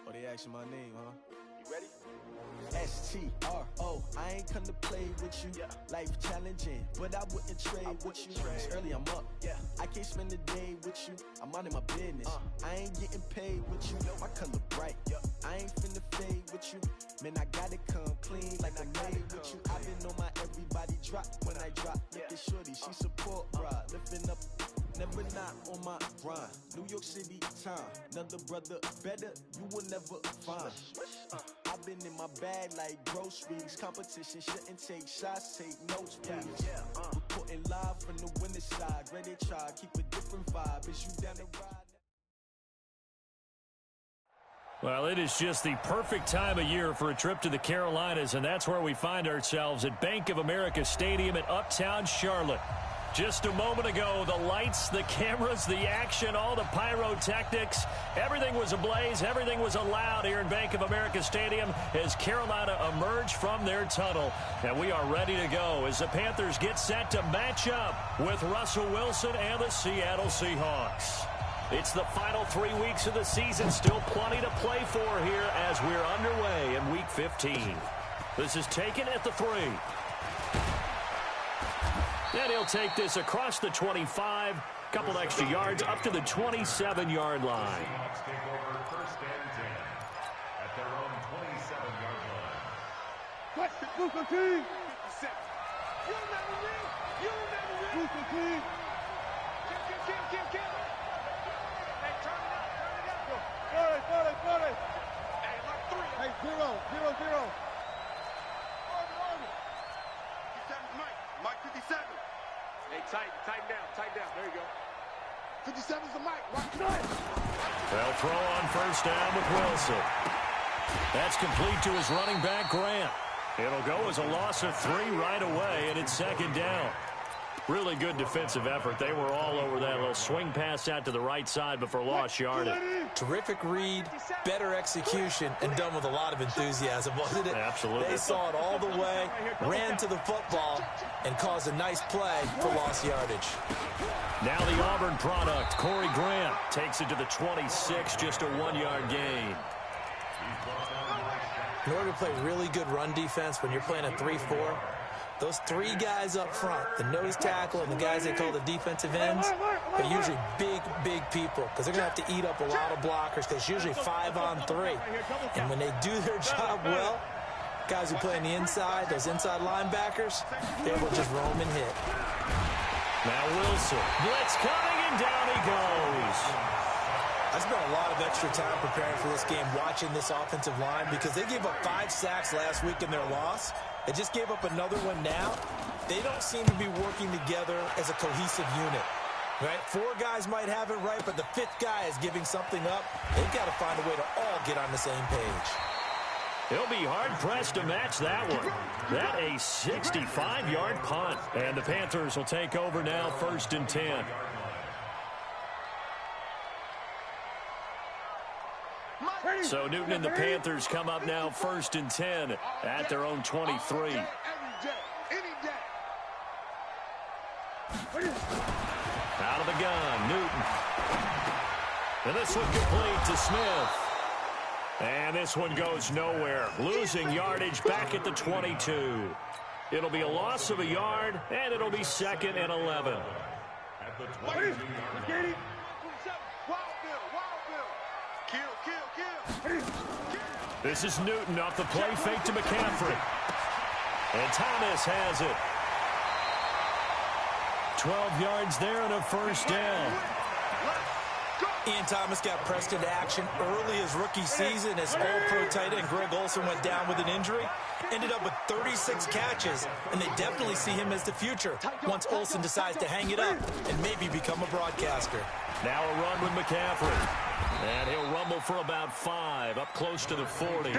Oh, they asking my name, huh? You ready? STRO, I ain't come to play with you. Life challenging, but I wouldn't trade with you. It's early, I'm up. I can't spend the day with you. I'm minding my business. I ain't getting paid with you. My color bright. I ain't finna fade with you. Man, I gotta come clean like I made with you. I've been on my everybody drop when I drop. Look at shorty, she support ride. Lifting up, never not on my grind. New York City time, another brother better, you will never find. I've been in my bag like groceries. Competition shouldn't take shots, take notes, please. Reporting live from the winning side. Ready to try, keep a different vibe. Is you down the ride? Well, it is just the perfect time of year for a trip to the Carolinas, and that's where we find ourselves at Bank of America Stadium in Uptown Charlotte. Just a moment ago, the lights, the cameras, the action, all the pyrotechnics, everything was ablaze, everything was allowed here in Bank of America Stadium as Carolina emerged from their tunnel. And we are ready to go as the Panthers get set to match up with Russell Wilson and the Seattle Seahawks. It's the final 3 weeks of the season, still plenty to play for here as we're underway in Week 15. This is taken at the 3. And he'll take this across the 25, couple extra yards up to the 27-yard line. Seahawks take over first and 10 at their own 27-yard line. What? Booster team! 57. You remember me? You remember me? Booster team! Kill. Hey, turn it up. 40. Hey, look, 3. Hey, 0. Mike 57. Hey, tighten down. There you go. 57's the mic. Watch it. They'll throw on first down with Wilson. That's complete to his running back, Grant. It'll go as a loss of 3 right away, and it's second down. Really good defensive effort. They were all over that little swing pass out to the right side before lost yardage. Terrific read, better execution, and done with a lot of enthusiasm, wasn't it? Absolutely. They saw it all the way, ran to the football, and caused a nice play for lost yardage. Now the Auburn product, Corey Grant, takes it to the 26, just a 1-yard gain. In order to play really good run defense when you're playing a 3-4, those 3 guys up front, the nose tackle and the guys they call the defensive ends, are usually big people because they're going to have to eat up a lot of blockers because it's usually 5 on 3. And when they do their job well, guys who play on the inside, those inside linebackers, they're able to just roam and hit. Now Wilson, blitz coming, and down he goes. I spent a lot of extra time preparing for this game watching this offensive line because they gave up 5 sacks last week in their loss. They just gave up another one now. They don't seem to be working together as a cohesive unit. Right? 4 guys might have it right, but the 5th guy is giving something up. They've got to find a way to all get on the same page. He'll be hard-pressed to match that one. That a 65-yard punt. And the Panthers will take over now, first and 10. So Newton and the Panthers come up now first and 10 at their own 23. Out of the gun, Newton. And this one complete to Smith. And this one goes nowhere. Losing yardage back at the 22. It'll be a loss of a yard, and it'll be second and 11. At the 22-yard line. This is Newton off the play fake to McCaffrey. And Thomas has it. 12 yards there and a first down. Ian Thomas got pressed into action early his rookie season as all-pro tight end Greg Olsen went down with an injury. Ended up with 36 catches, and they definitely see him as the future once Olsen decides to hang it up and maybe become a broadcaster. Now a run with McCaffrey. And he'll rumble for about 5, up close to the 40. All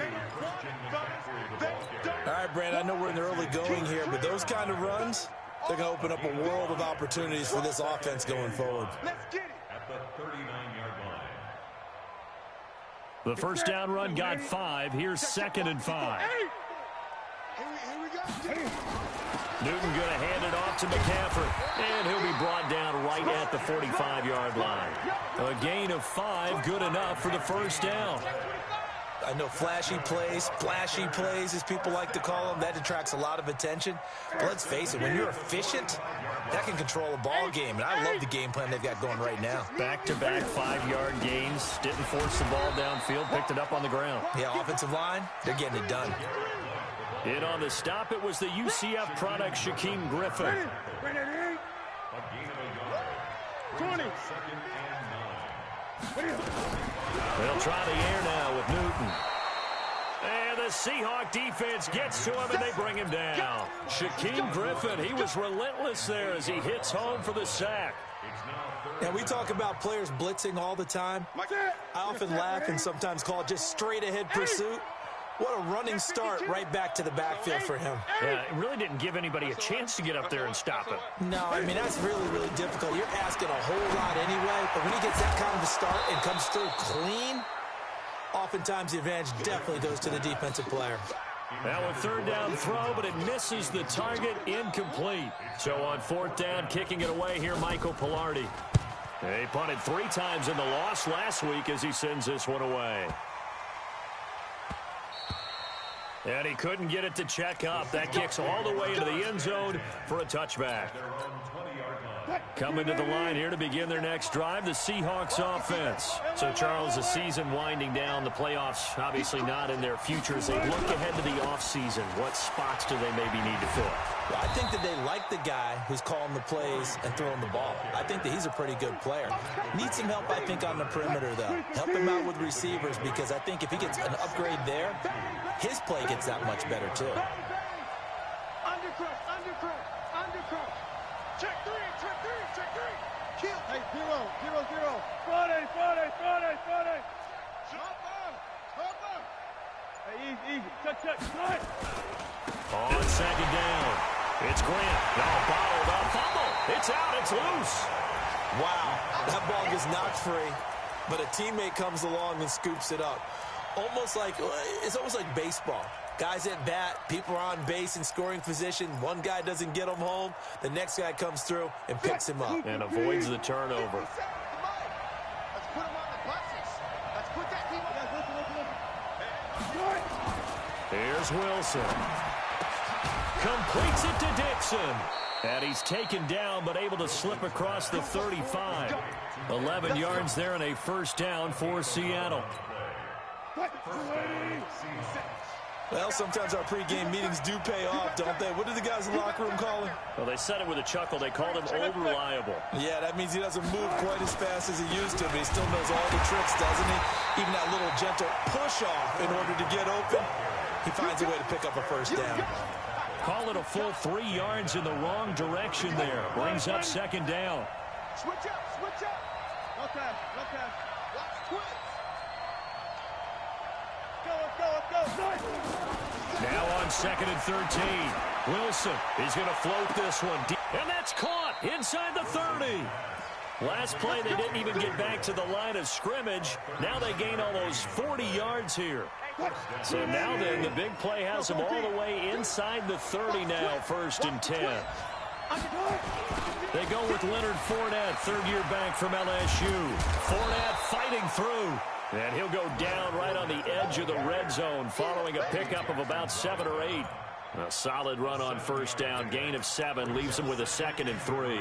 right, Brand, I know we're in the early going here, but those kind of runs, they're going to open up a world of opportunities for this offense going forward. At the 39-yard line. The first down run got 5. Here's second and 5. Newton going to hand it off to McCaffrey, and he'll be brought down right at the 45-yard line. A gain of 5, good enough for the first down. I know flashy plays, splashy plays, as people like to call them. That attracts a lot of attention. But let's face it, when you're efficient, that can control a ball game. And I love the game plan they've got going right now. Back-to-back 5-yard gains. Didn't force the ball downfield. Picked it up on the ground. Yeah, offensive line, they're getting it done. In on the stop, it was the UCF product, Shaquem Griffin. 20. They'll try the air now with Newton. And the Seahawk defense gets to him, and they bring him down. Shaquem Griffin, he was relentless there as he hits home for the sack. Now, we talk about players blitzing all the time. I often laugh and sometimes call it just straight-ahead pursuit. What a running start right back to the backfield for him. Yeah, it really didn't give anybody a chance to get up there and stop him. No, I mean, that's really, really difficult. You're asking a whole lot anyway, but when he gets that kind of a start and comes through clean, oftentimes the advantage definitely goes to the defensive player. Now a third down throw, but it misses the target, incomplete. So on fourth down, kicking it away here, Michael Pilardi. He punted 3 times in the loss last week as he sends this one away. And he couldn't get it to check up. That kicks all the way into the end zone for a touchback. Coming to the line here to begin their next drive, the Seahawks offense. So, Charles, the season winding down, the playoffs obviously not in their future. As they look ahead to the offseason, what spots do they maybe need to fill? Well, I think that they like the guy who's calling the plays and throwing the ball. I think that he's a pretty good player. Needs some help, I think, on the perimeter, though. Help him out with receivers, because I think if he gets an upgrade there, his play gets that much better, too. Undercross. Check three. Kill. Hey, 0. 40. Jumper. Hey, easy. Check. Right. On second down, it's Grant. Now bottled up, fumble. It's out, it's loose. Wow, that ball gets knocked free, but a teammate comes along and scoops it up. It's almost like baseball. Guys at bat, people are on base in scoring position. One guy doesn't get him home. The next guy comes through and picks him up. And avoids the turnover. Let's put him on the buses. Let's put that team on. Here's Wilson. Completes it to Dixon. And he's taken down, but able to slip across the 35. 11 yards there and a first down for Seattle. Well, sometimes our pregame meetings do pay off, don't they? What do the guys in the locker room call him? Well, they said it with a chuckle. They called him old reliable. Yeah, that means he doesn't move quite as fast as he used to, but he still knows all the tricks, doesn't he? Even that little gentle push-off in order to get open, he finds a way to pick up a first down. Call it a full 3 yards in the wrong direction there. Brings up second down. Switch up. Okay. Watch twist. Go. Now on second and 13. Wilson is going to float this one deep. And that's caught inside the 30. Last play, they didn't even get back to the line of scrimmage. Now they gain almost 40 yards here. So now then, the big play has them all the way inside the 30 now, first and 10. They go with Leonard Fournette, third-year back from LSU. Fournette fighting through. And he'll go down right on the edge of the red zone following a pickup of about 7 or 8. A solid run on first down. Gain of 7 leaves him with a second and 3.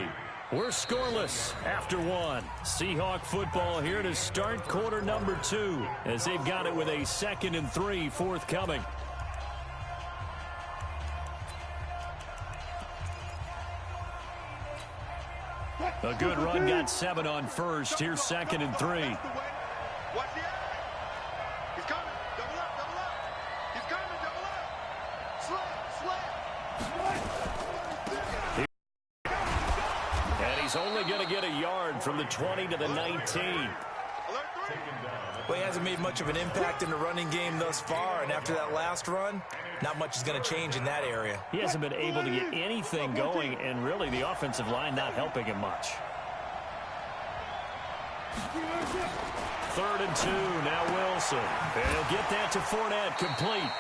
We're scoreless after 1. Seahawk football here to start quarter number 2 as they've got it with a second and 3 forthcoming. A good run, got 7 on first. Here's second and 3. Watch the eye. He's coming. Double up. He's coming. Double up. Slam. And he's only going to get a yard from the 20 to the 19. Well, he hasn't made much of an impact in the running game thus far, and after that last run, not much is going to change in that area. He hasn't been able to get anything going, and really the offensive line not helping him much. Third and 2, now Wilson. And he'll get that to Fournette, complete.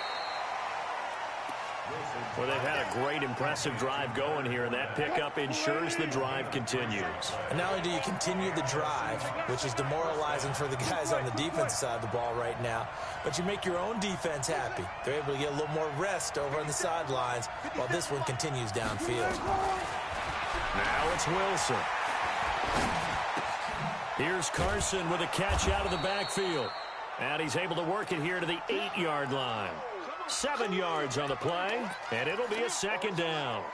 Well, they've had a great, impressive drive going here, and that pickup ensures the drive continues. And not only do you continue the drive, which is demoralizing for the guys on the defensive side of the ball right now, but you make your own defense happy. They're able to get a little more rest over on the sidelines while this one continues downfield. Now it's Wilson. Here's Carson with a catch out of the backfield. And he's able to work it here to the 8-yard line. 7 yards on the play, and it'll be a second down.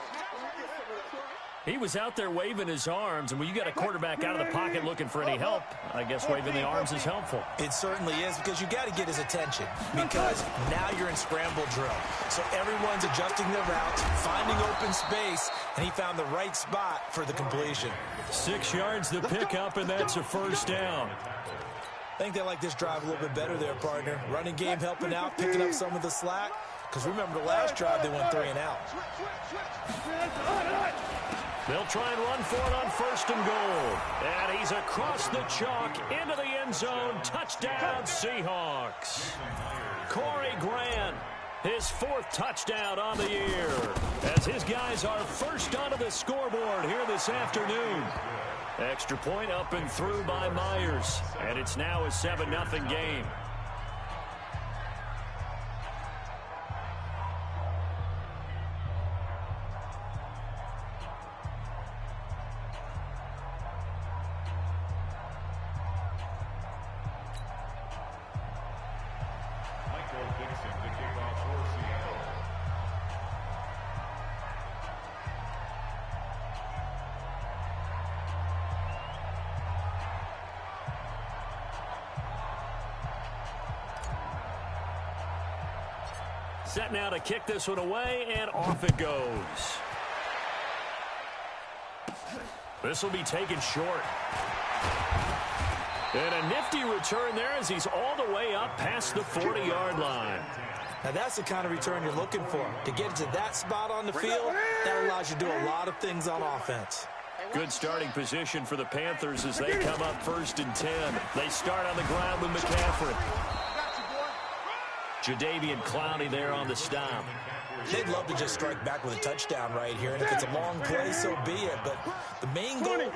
He was out there waving his arms, and when you got a quarterback out of the pocket looking for any help, I guess waving the arms is helpful. It certainly is, because you got to get his attention, because now you're in scramble drill. So everyone's adjusting their routes, finding open space, and he found the right spot for the completion. 6 yards to pick up, and that's a first down. I think they like this drive a little bit better there, partner. Running game helping out, picking up some of the slack. Because remember, the last drive, they went 3 and out. They'll try and run for it on 1st and goal. And he's across the chalk into the end zone. Touchdown, Seahawks. Corey Grant, his 4th touchdown on the year, as his guys are first onto the scoreboard here this afternoon. Extra point up and through by Myers, and it's now a 7-0 game. Set now to kick this one away, and off it goes. This will be taken short. And a nifty return there as he's all the way up past the 40-yard line. Now that's the kind of return you're looking for. To get to that spot on the field, that allows you to do a lot of things on offense. Good starting position for the Panthers as they come up 1st and 10. They start on the ground with McCaffrey. Jadeveon Clowney there on the stop. They'd love to just strike back with a touchdown right here, and if it's a long play, so be it. But the main goal,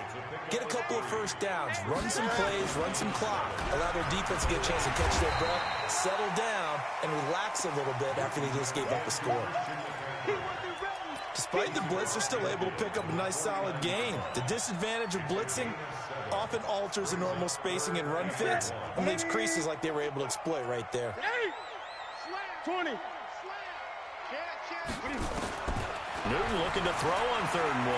get a couple of first downs, run some plays, run some clock, allow their defense to get a chance to catch their breath, settle down, and relax a little bit after they just gave up a score. Despite the blitz, they're still able to pick up a nice, solid game. The disadvantage of blitzing often alters the normal spacing and run fits and leaves creases like they were able to exploit right there. 20. Newton looking to throw on 3rd and 1.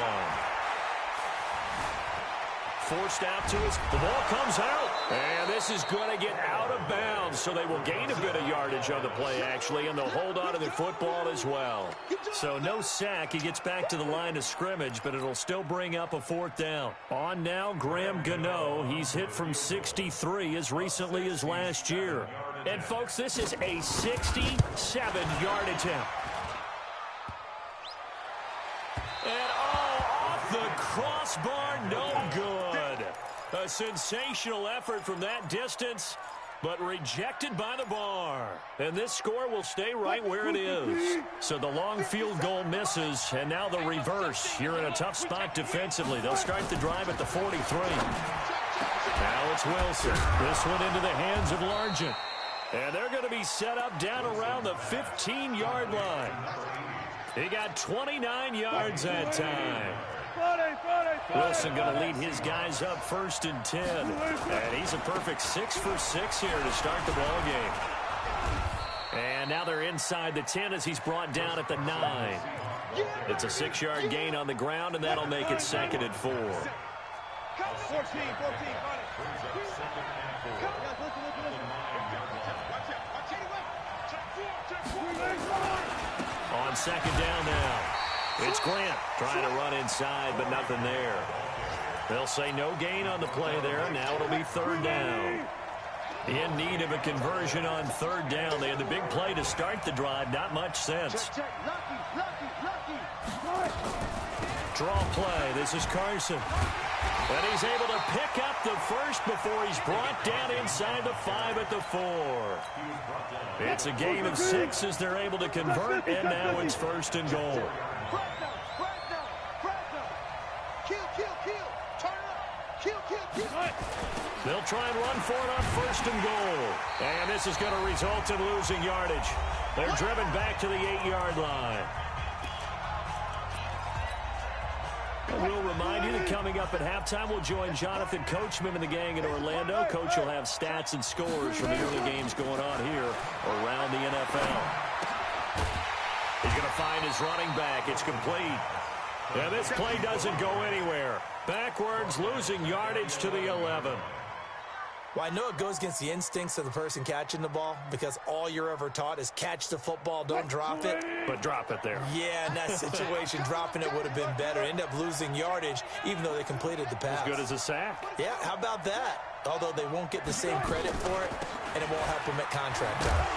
Forced out to us. The ball comes out. And this is going to get out of bounds, so they will gain a bit of yardage on the play, actually, and they'll hold on to the football as well. So no sack. He gets back to the line of scrimmage, but it'll still bring up a 4th down. On now, Graham Gano. He's hit from 63 as recently as last year. And, folks, this is a 67-yard attempt. And, off the crossbar, no good. A sensational effort from that distance, but rejected by the bar. And this score will stay right where it is. So the long field goal misses, and now the reverse. You're in a tough spot defensively. They'll start the drive at the 43. Now it's Wilson. This one into the hands of Largent. And they're going to be set up down around the 15-yard line. He got 29 yards that time. Wilson going to lead his guys up 1st and 10. And he's a perfect 6 for 6 here to start the ball game. And now they're inside the 10 as he's brought down at the 9. It's a 6-yard gain on the ground, and that'll make it 2nd and 4. 14. On 2nd down now. It's Grant trying to run inside, but nothing there. They'll say no gain on the play there. Now it'll be 3rd down. In need of a conversion on 3rd down. They had the big play to start the drive. Not much sense. Draw play. This is Carson. And he's able to pick up the first before he's brought down inside the 5 at the 4. It's a gain of 6 as they're able to convert, and now it's 1st and goal. They'll try and run for it on 1st and goal. And this is going to result in losing yardage. They're driven back to the 8-yard line. We'll remind you that coming up at halftime, we'll join Jonathan Coachman and the gang in Orlando. Coach will have stats and scores from the early games going on here around the NFL. He's going to find his running back. It's complete. And this play doesn't go anywhere. Backwards, losing yardage to the 11. Well, I know it goes against the instincts of the person catching the ball because all you're ever taught is catch the football, don't drop it. But drop it there. Yeah, in that situation, dropping it would have been better. End up losing yardage, even though they completed the pass. As good as a sack. Yeah, how about that? Although they won't get the same credit for it, and it won't help them at contract time.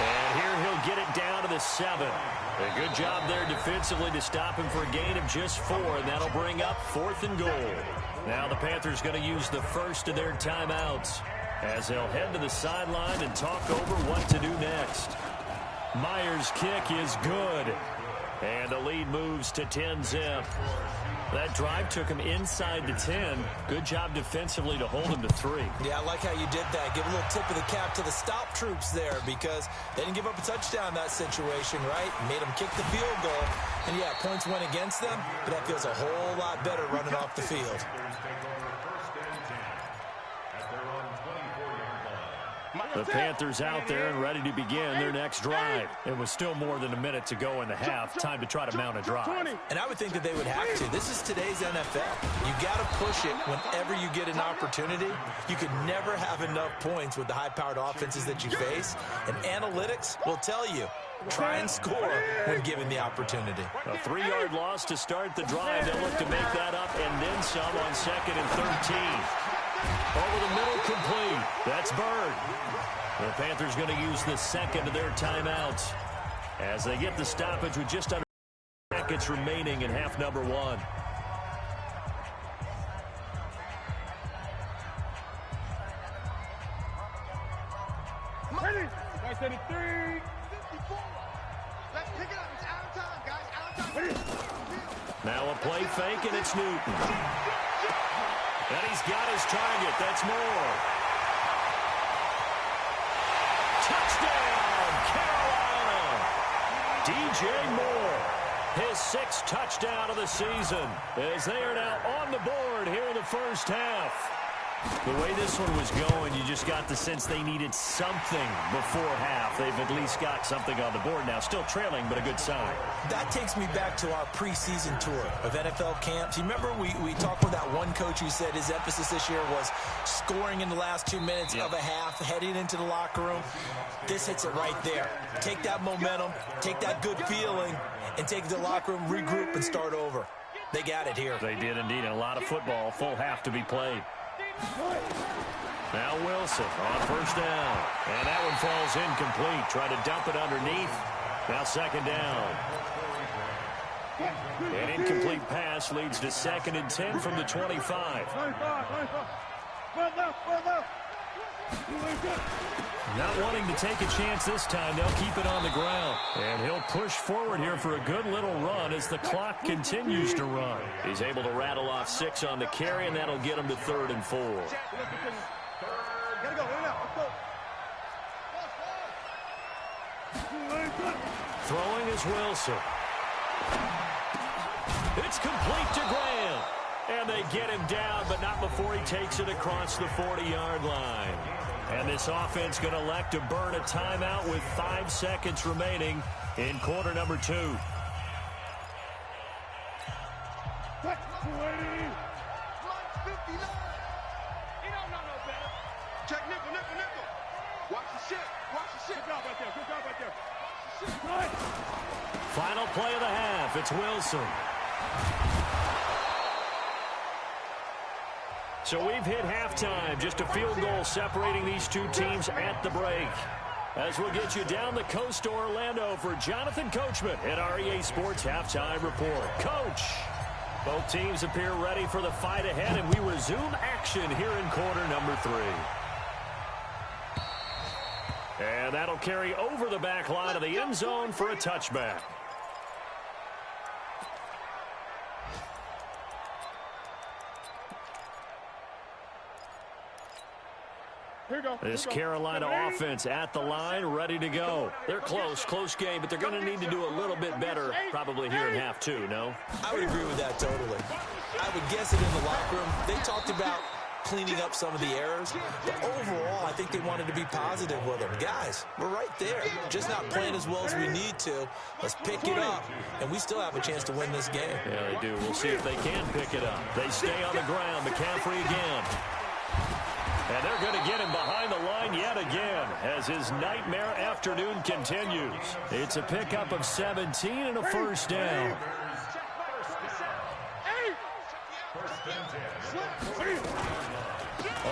And here he'll get it down to the 7. A good job there defensively to stop him for a gain of just 4, and that'll bring up 4th and goal. Now the Panthers going to use the first of their timeouts as they'll head to the sideline and talk over what to do next. Myers' kick is good, and the lead moves to 10-zip. That drive took him inside the 10. Good job defensively to hold him to 3. Yeah, I like how you did that. Give a little tip of the cap to the stop troops there because they didn't give up a touchdown in that situation, right? Made them kick the field goal. And, yeah, points went against them, but that feels a whole lot better running off the field. The Panthers out there and ready to begin their next drive. It was still more than a minute to go in the half. Time to try to mount a drive. And I would think that they would have to. This is today's NFL. You got to push it whenever you get an opportunity. You could never have enough points with the high-powered offenses that you face. And analytics will tell you, try and score when given the opportunity. A 3-yard loss to start the drive. They'll look to make that up and then some on 2nd and 13. Over the middle, complete. That's Bird. The Panthers going to use the second of their timeouts as they get the stoppage with just under seconds remaining in half number 1. Ready? 573. 54. Let's pick it up. It's out of time, guys. Out of time. Now a play fake, and it's Newton. And he's got his target. That's Moore. Touchdown, Carolina! DJ Moore, his 6th touchdown of the season, as they are now on the board here in the first half. The way this one was going, you just got the sense they needed something before half. They've at least got something on the board now. Still trailing, but a good sign. That takes me back to our preseason tour of NFL camps. You remember we talked with that one coach who said his emphasis this year was scoring in the last 2 minutes of a half, heading into the locker room. This hits it right there. Take that momentum, take that good feeling, and take the locker room, regroup, and start over. They got it here. They did indeed. And a lot of football, full half to be played. Now Wilson on first down. And that one falls incomplete. Try to dump it underneath. Now 2nd down. An incomplete pass leads to 2nd and 10 from the 25. Not wanting to take a chance this time. They'll keep it on the ground. And he'll push forward here for a good little run as the clock continues to run. He's able to rattle off 6 on the carry, and that'll get him to 3rd and 4. Throwing is Wilson. It's complete to Graham. And they get him down, but not before he takes it across the 40-yard line. And this offense going to elect to burn a timeout with 5 seconds remaining in quarter number 2. Check nickel. Watch the shit. Good job right there. Final play of the half. It's Wilson. So we've hit halftime. Just a field goal separating these two teams at the break. As we'll get you down the coast to Orlando for Jonathan Coachman at our EA Sports Halftime Report. Coach, both teams appear ready for the fight ahead, and we resume action here in quarter number 3. And that'll carry over the back line of the end zone for a touchback. This Carolina offense at the line, ready to go. They're close game, but they're going to need to do a little bit better probably here in half two, no? I would agree with that totally. I would guess it in the locker room. They talked about cleaning up some of the errors, but overall, I think they wanted to be positive with them. Guys, we're right there. Just not playing as well as we need to. Let's pick it up, and we still have a chance to win this game. Yeah, they do. We'll see if they can pick it up. They stay on the ground. McCaffrey again. And they're going to get him behind the line yet again as his nightmare afternoon continues. It's a pickup of 17 and a first down.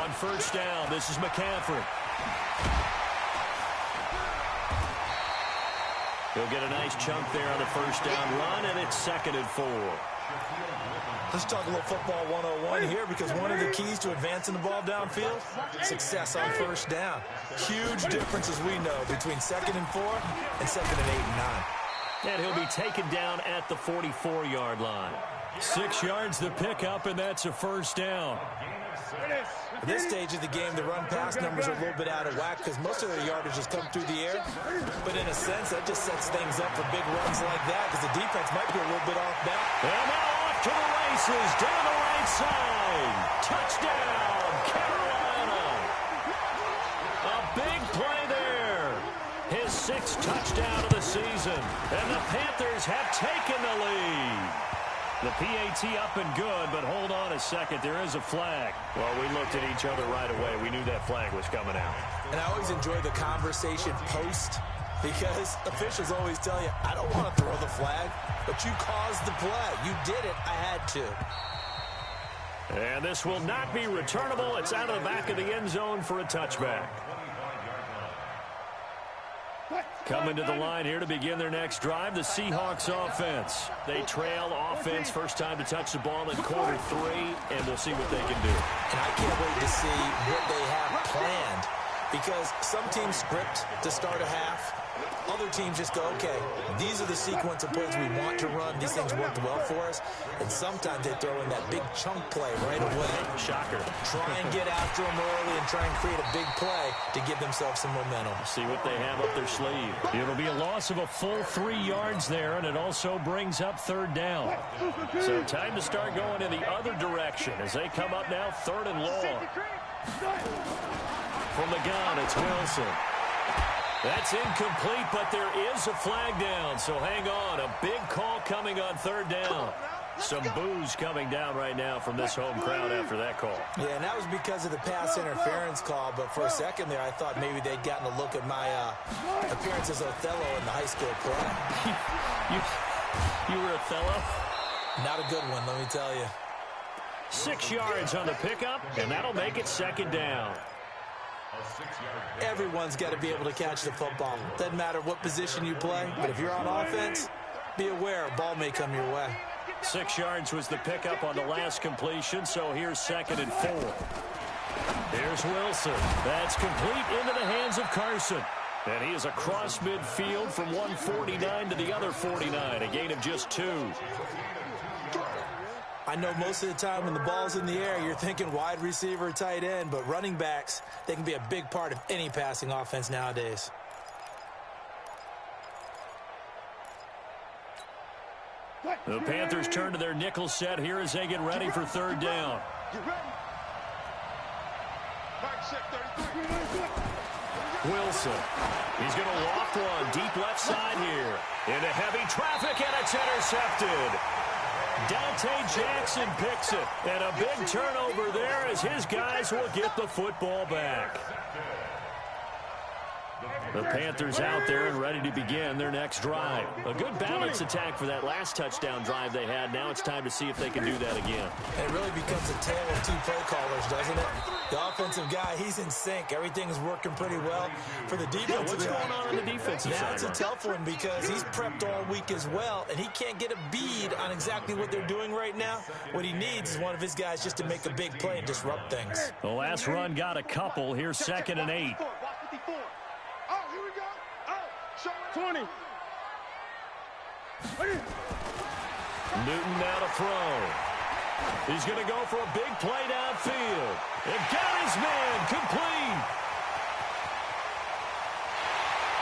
On first down, this is McCaffrey. He'll get a nice chunk there on the first down run, and it's 2nd and 4. Let's talk a little football 101 here, because one of the keys to advancing the ball downfield, success on first down. Huge difference, as we know, between 2nd and 4 and 2nd and 8 and 9. And he'll be taken down at the 44-yard line. 6 yards the pickup, and that's a first down. At this stage of the game, the run-pass numbers are a little bit out of whack because most of their yardage has come through the air. But in a sense, that just sets things up for big runs like that because the defense might be a little bit off back. And now off to the races, down the right side. Touchdown, Carolina. A big play there. His 6th touchdown of the season. And the Panthers have taken the lead. The PAT up and good, but hold on a second. There is a flag. Well, we looked at each other right away. We knew that flag was coming out. And I always enjoy the conversation post because officials always tell you, I don't want to throw the flag, but you caused the play. You did it. I had to. And this will not be returnable. It's out of the back of the end zone for a touchback. Coming to the line here to begin their next drive, the Seahawks offense. They trail offense, first time to touch the ball in quarter 3, and we'll see what they can do. And I can't wait to see what they have planned, because some teams script to start a half. Other teams just go, okay, these are the sequence of plays we want to run. These things worked well for us. And sometimes they throw in that big chunk play right away. Shocker. Try and get after them early and try and create a big play to give themselves some momentum. See what they have up their sleeve. It'll be a loss of a full 3 yards there, and it also brings up 3rd down. So time to start going in the other direction as they come up now 3rd and long. From the gun, it's Wilson. That's incomplete, but there is a flag down, so hang on. A big call coming on 3rd down. Some boos coming down right now from this home crowd after that call. Yeah, and that was because of the pass interference call, but for a second there I thought maybe they'd gotten a look at my appearance as Othello in the high school play. You were Othello? Not a good one, let me tell you. 6 yards on the pickup, and that'll make it 2nd down. Everyone's got to be able to catch the football. Doesn't matter what position you play, but if you're on offense, be aware a ball may come your way. 6 yards was the pickup on the last completion, so here's 2nd and 4. Here's Wilson. That's complete into the hands of Carson. And he is across midfield from 149 to the other 49, a gain of just 2. I know most of the time when the ball's in the air, you're thinking wide receiver, tight end, but running backs, they can be a big part of any passing offense nowadays. The Panthers turn to their nickel set here as they get ready for 3rd down. Wilson. He's going to loft one deep left side here. Into heavy traffic, and it's intercepted. Dante Jackson picks it, and a big turnover there as his guys will get the football back. The Panthers out there and ready to begin their next drive. A good balance attack for that last touchdown drive they had. Now it's time to see if they can do that again. And it really becomes a tale of 2 play callers, doesn't it? The offensive guy, he's in sync. Everything's working pretty well for the defensive guy. What's going on the defensive side? That's a tough one because he's prepped all week as well, and he can't get a bead on exactly what they're doing right now. What he needs is one of his guys just to make a big play and disrupt things. The last run got a couple. Here's 2nd and 8. 20. Newton now to throw. He's going to go for a big play downfield. And got his man complete.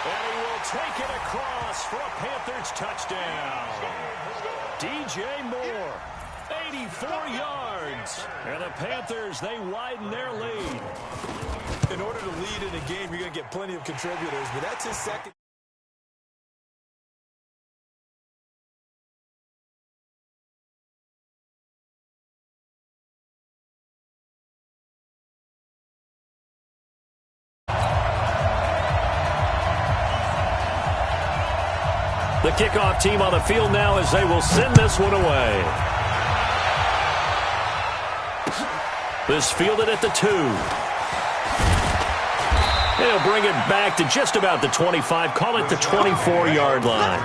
And he will take it across for a Panthers touchdown. DJ Moore, 84 yards. And the Panthers, they widen their lead. In order to lead in a game, you're going to get plenty of contributors, but that's his second. The kickoff team on the field now as they will send this one away. This fielded at the 2. They'll bring it back to just about the 25, call it the 24-yard line.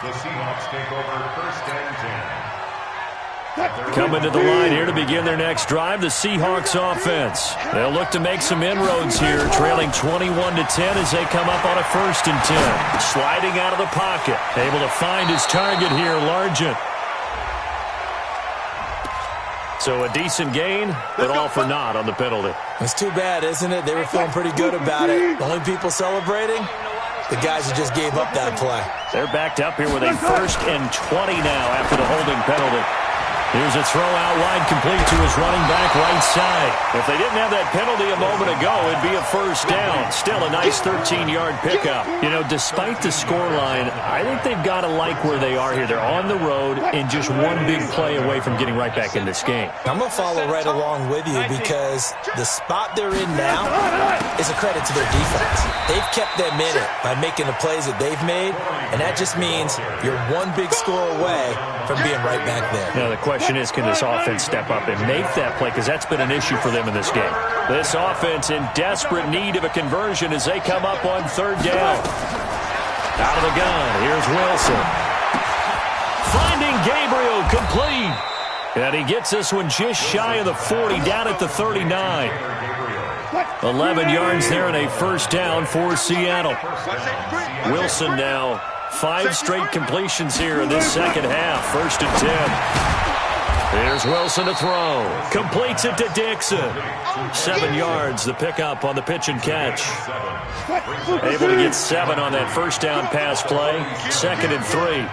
The Seahawks take over first and 10. Coming to the line here to begin their next drive, the Seahawks offense. They'll look to make some inroads here, trailing 21-10 as they come up on a 1st and 10. Sliding out of the pocket, able to find his target here, Largent. So a decent gain, but all for naught on the penalty. It's too bad, isn't it? They were feeling pretty good about it. The only people celebrating, the guys who just gave up that play. They're backed up here with a 1st and 20 now after the holding penalty. Here's a throw out wide, complete to his running back right side. If they didn't have that penalty a moment ago, it'd be a 1st down. Still a nice 13-yard pickup. You know, despite the scoreline, I think they've got to like where they are here. They're on the road and just one big play away from getting right back in this game. I'm going to follow right along with you because the spot they're in now is a credit to their defense. They've kept them in it by making the plays that they've made, and that just means you're one big score away from being right back there. Now, the question is, can this offense step up and make that play? Because that's been an issue for them in this game. This offense in desperate need of a conversion as they come up on 3rd down. Out of the gun, here's Wilson. Finding Gabriel, complete. And he gets this one just shy of the 40, down at the 39. 11 yards there and a 1st down for Seattle. Wilson now 5 straight completions here in this second half. 1st and 10. Here's Wilson to throw. Completes it to Dixon. 7 yards, the pickup on the pitch and catch. Able to get 7 on that 1st down pass play. 2nd and 3.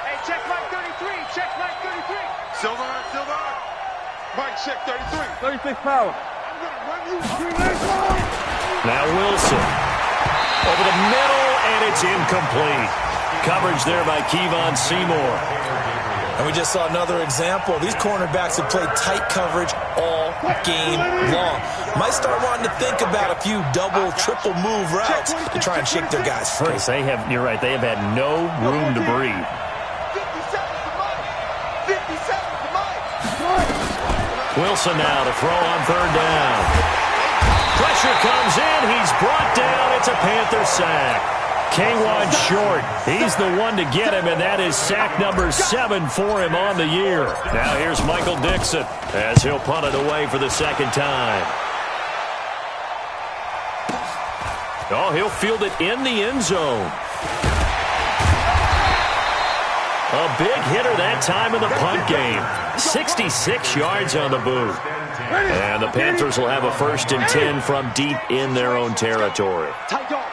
Hey, check Mike 33. Check Mike 33. Silver. Mike, check 33. 36 power. Now Wilson. Over the middle, and it's incomplete. Coverage there by Kevon Seymour. And we just saw another example. These cornerbacks have played tight coverage all game long. Might start wanting to think about a few double, triple move routes to try and shake their guys free. They have, you're right, they have had no room to breathe. 57 to Mike. 57 to Mike. Wilson now to throw on 3rd down. Pressure comes in. He's brought down. It's a Panther sack. K'Wan Short, he's the one to get him, and that is sack number 7 for him on the year. Now here's Michael Dixon as he'll punt it away for the 2nd time. Oh, he'll field it in the end zone. A big hitter that time in the punt game. 66 yards on the boot. And the Panthers will have a 1st and 10 from deep in their own territory. Tight dog.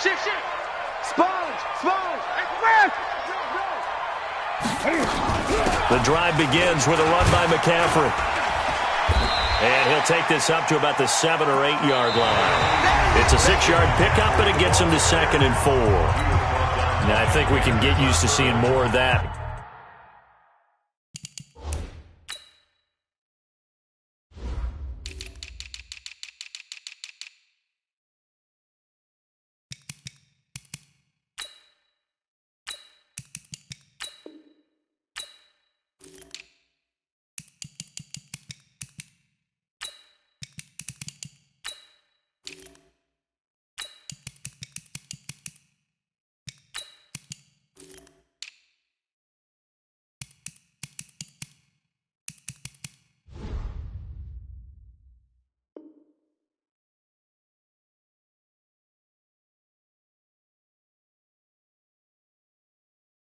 Shift. Sponge. The drive begins with a run by McCaffrey. And he'll take this up to about the 7 or 8 yard line. It's a 6-yard pickup, and it gets him to 2nd and 4. Now, I think we can get used to seeing more of that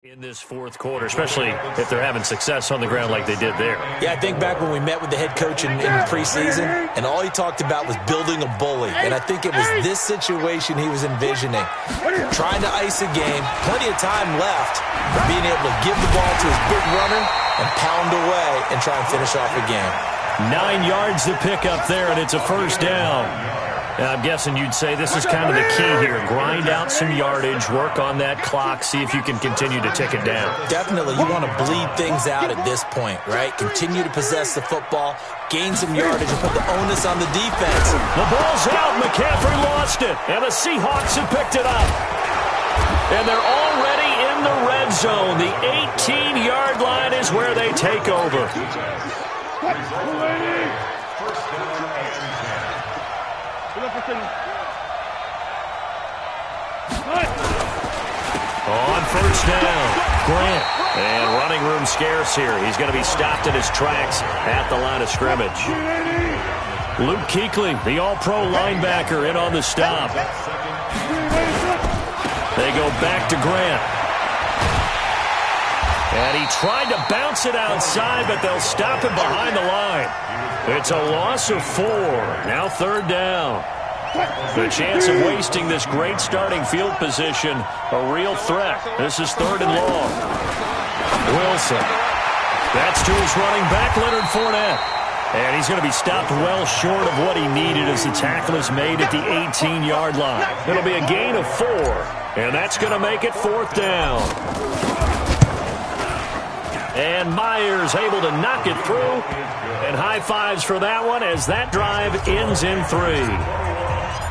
in this fourth quarter, especially if they're having success on the ground like they did there. Yeah, I think back when we met with the head coach in preseason, and all he talked about was building a bully. And I think it was this situation he was envisioning. Trying to ice a game, plenty of time left, but being able to give the ball to his big runner and pound away and try and finish off a game. 9 yards to pick up there, and it's a first down. Now, I'm guessing you'd say this is kind of the key here. Grind out some yardage, work on that clock, see if you can continue to tick it down. Definitely. You want to bleed things out at this point, right? Continue to possess the football, gain some yardage, and put the onus on the defense. The ball's out. McCaffrey lost it, and the Seahawks have picked it up. And they're already in the red zone. The 18-yard line is where they take over. On first down, Grant. And running room scarce here. He's going to be stopped in his tracks at the line of scrimmage. Luke Kuechly, the all-pro linebacker, in on the stop. They go back to Grant. And he tried to bounce it outside, but they'll stop him behind the line. It's a loss of 4. Now third down. The chance of wasting this great starting field position, a real threat. This is third and long. Wilson. That's to his running back, Leonard Fournette. And he's going to be stopped well short of what he needed as the tackle is made at the 18-yard line. It'll be a gain of 4, and that's going to make it fourth down. And Myers able to knock it through. And high fives for that one as that drive ends in 3.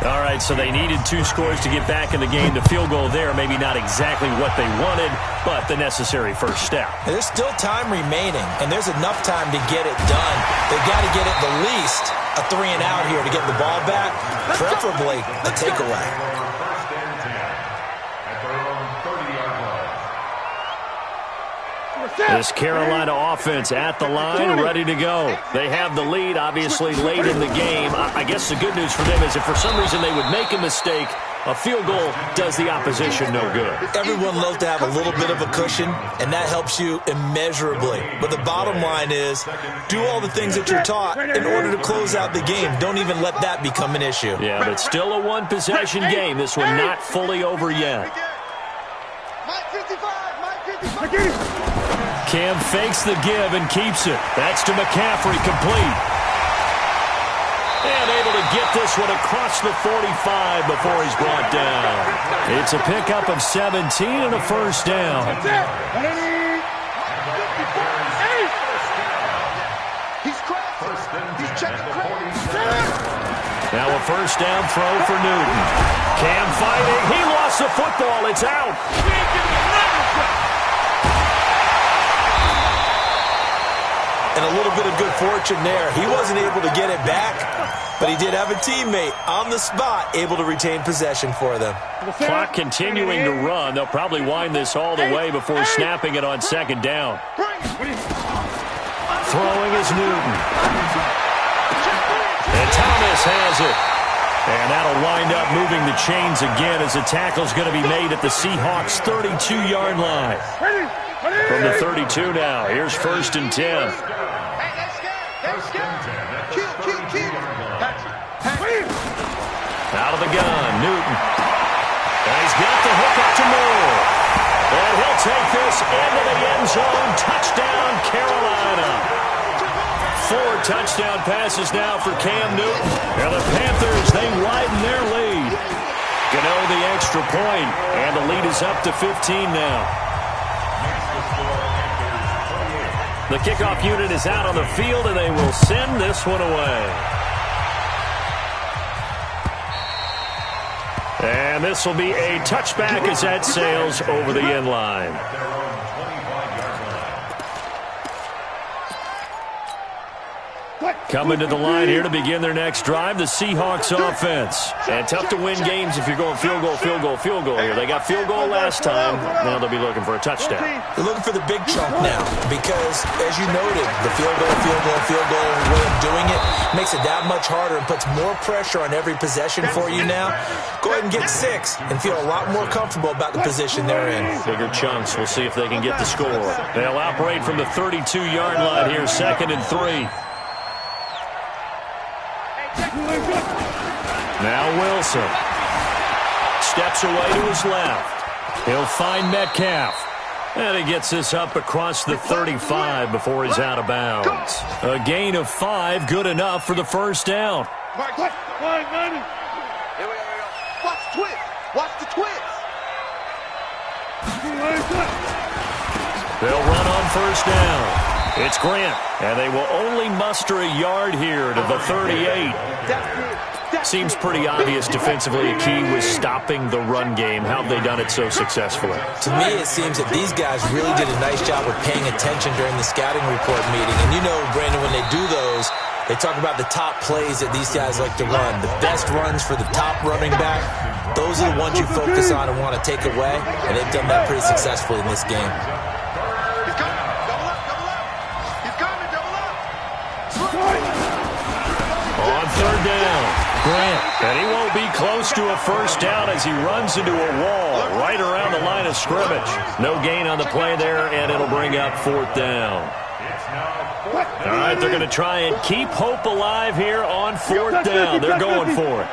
All right, so they needed 2 scores to get back in the game. The field goal there, maybe not exactly what they wanted, but the necessary first step. There's still time remaining, and there's enough time to get it done. They've got to get at the least a 3 and out here to get the ball back, preferably a takeaway. This Carolina offense at the line, ready to go. They have the lead, obviously, late in the game. I guess the good news for them is if for some reason they would make a mistake, a field goal does the opposition no good. Everyone loves to have a little bit of a cushion, and that helps you immeasurably. But the bottom line is, do all the things that you're taught in order to close out the game. Don't even let that become an issue. Yeah, but still a one-possession game. This one not fully over yet. Cam fakes the give and keeps it. That's to McCaffrey, complete. And able to get this one across the 45 before he's brought down. It's a pickup of 17 and a first down. Now a first down throw for Newton. Cam fighting. He lost the football. It's out. And a little bit of good fortune there. He wasn't able to get it back, but he did have a teammate on the spot able to retain possession for them. Clock continuing to run. They'll probably wind this all the way before snapping it on second down. Throwing is Newton. And Thomas has it. And that'll wind up moving the chains again as the tackle's going to be made at the Seahawks' 32-yard line. From the 32 now, here's first and 10. Out of the gun, Newton. And he's got the hook up to Moore. And he'll take this into the end zone. Touchdown, Carolina. 4 touchdown passes now for Cam Newton. And the Panthers, they widen their lead. Gano the extra point, and the lead is up to 15 now. The kickoff unit is out on the field, and they will send this one away. And this will be a touchback as that sails over the end line. Coming to the line here to begin their next drive, the Seahawks offense. And tough to win games if you're going field goal, field goal, field goal here. They got field goal last time. Now they'll be looking for a touchdown. They're looking for the big chunk now because, as you noted, the field goal way of doing it makes it that much harder and puts more pressure on every possession for you now. Go ahead and get 6 and feel a lot more comfortable about the position they're in. Bigger chunks. We'll see if they can get the score. They'll operate from the 32-yard line here, 2nd and 3. Now Wilson steps away to his left. He'll find Metcalf. And he gets this up across the 35 before he's out of bounds. A gain of 5, good enough for the first down. Watch the twist. Watch the twist. They'll run on first down. It's Grant, and they will only muster a yard here to the 38. Seems pretty obvious defensively a key was stopping the run game. How have they done it so successfully? To me, it seems that these guys really did a nice job of paying attention during the scouting report meeting. And you know, Brandon, when they do those, they talk about the top plays that these guys like to run. The best runs for the top running back, those are the ones you focus on and want to take away. And they've done that pretty successfully in this game. On third down, Grant. And he won't be close to a first down as he runs into a wall right around the line of scrimmage. No gain on the play there, and it'll bring up 4th down. All right, they're going to try and keep hope alive here on 4th down. They're going for it.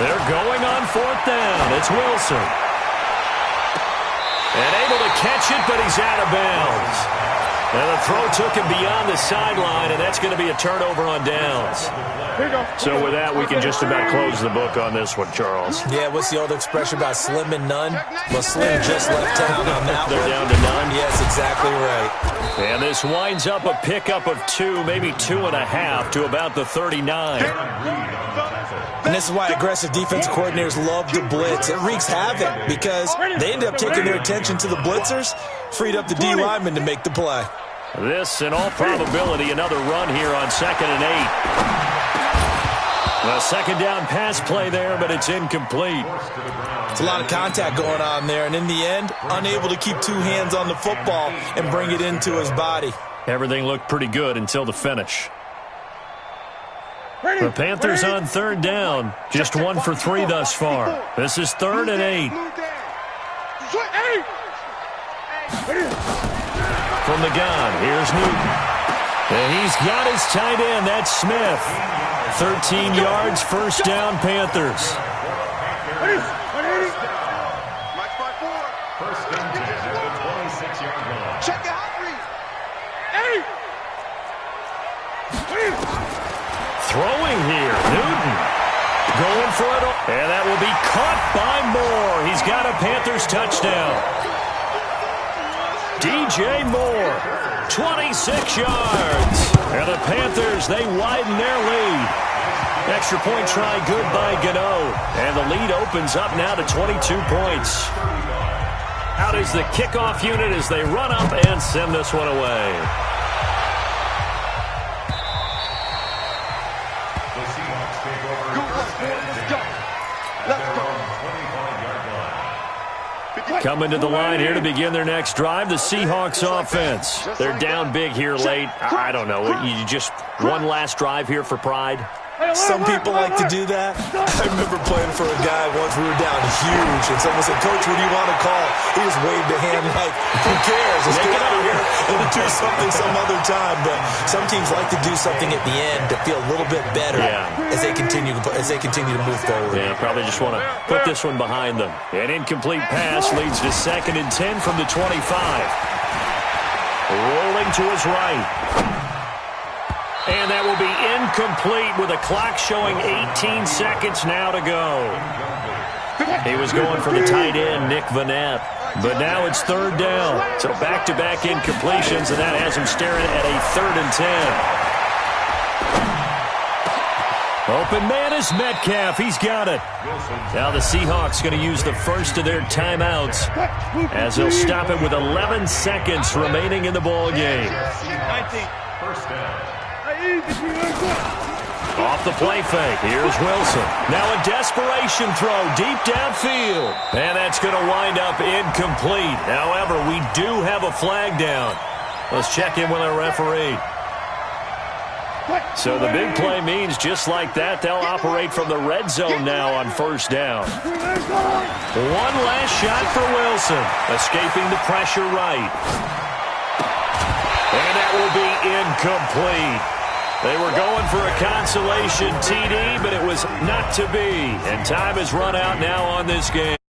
They're going on 4th down. It's Wilson. And able to catch it, but he's out of bounds. And the throw took him beyond the sideline, and that's going to be a turnover on downs. So with that, we can just about close the book on this one, Charles. Yeah, what's the old expression about slim and none? Well, Slim just left town on that They're one. down to none. Yes, exactly right. And this winds up a pickup of 2, maybe 2.5 to about the 39. And this is why aggressive defensive coordinators love to blitz. It wreaks havoc because they end up taking their attention to the blitzers, freed up the D lineman to make the play. This, in all probability, another run here on 2nd and 8. A second down pass play there, but it's incomplete. It's a lot of contact going on there, and in the end, unable to keep 2 hands on the football and bring it into his body. Everything looked pretty good until the finish. The Panthers on 3rd down, just 1 for 3 thus far. This is 3rd and 8. From the gun, here's Newton. And he's got his tight end, that's Smith. 13 yards, first down, Panthers. First and 10 at the 26-yard line. Check it out, Throwing here, Newton. Going for it, and that will be caught by Moore. He's got a Panthers touchdown. DJ Moore, 26 yards. And the Panthers, they widen their lead. Extra point try good by Gano. And the lead opens up now to 22 points. Out is the kickoff unit as they run up and send this one away. The Seahawks take over first and 10 at their own 25-yard line. Coming to the line here to begin their next drive, the Seahawks offense. They're down big here late. I don't know. You just one last drive here for pride? Some people like to do that. I remember playing for a guy once. We were down huge, and someone said, "Coach, what do you want to call?" He just waved a hand like, "Who cares? Let's get out of here and do something some other time." But some teams like to do something at the end to feel a little bit better as they continue to move forward. Yeah, probably just want to put this one behind them. An incomplete pass leads to 2nd and 10 from the 25. Rolling to his right. And that will be incomplete with a clock showing 18 seconds now to go. He was going for the tight end, Nick Vanette. But now it's 3rd down. So back-to-back incompletions, and that has him staring at a 3rd and 10. Open man is Metcalf. He's got it. Now the Seahawks going to use the first of their timeouts as they'll stop it with 11 seconds remaining in the ball game. First down. Off the play fake. Here's Wilson. Now a desperation throw deep downfield. And that's going to wind up incomplete. However, we do have a flag down. Let's check in with our referee. So the big play means just like that, they'll operate from the red zone now on first down. One last shot for Wilson. Escaping the pressure right. And that will be incomplete. They were going for a consolation TD, but it was not to be. And time has run out now on this game.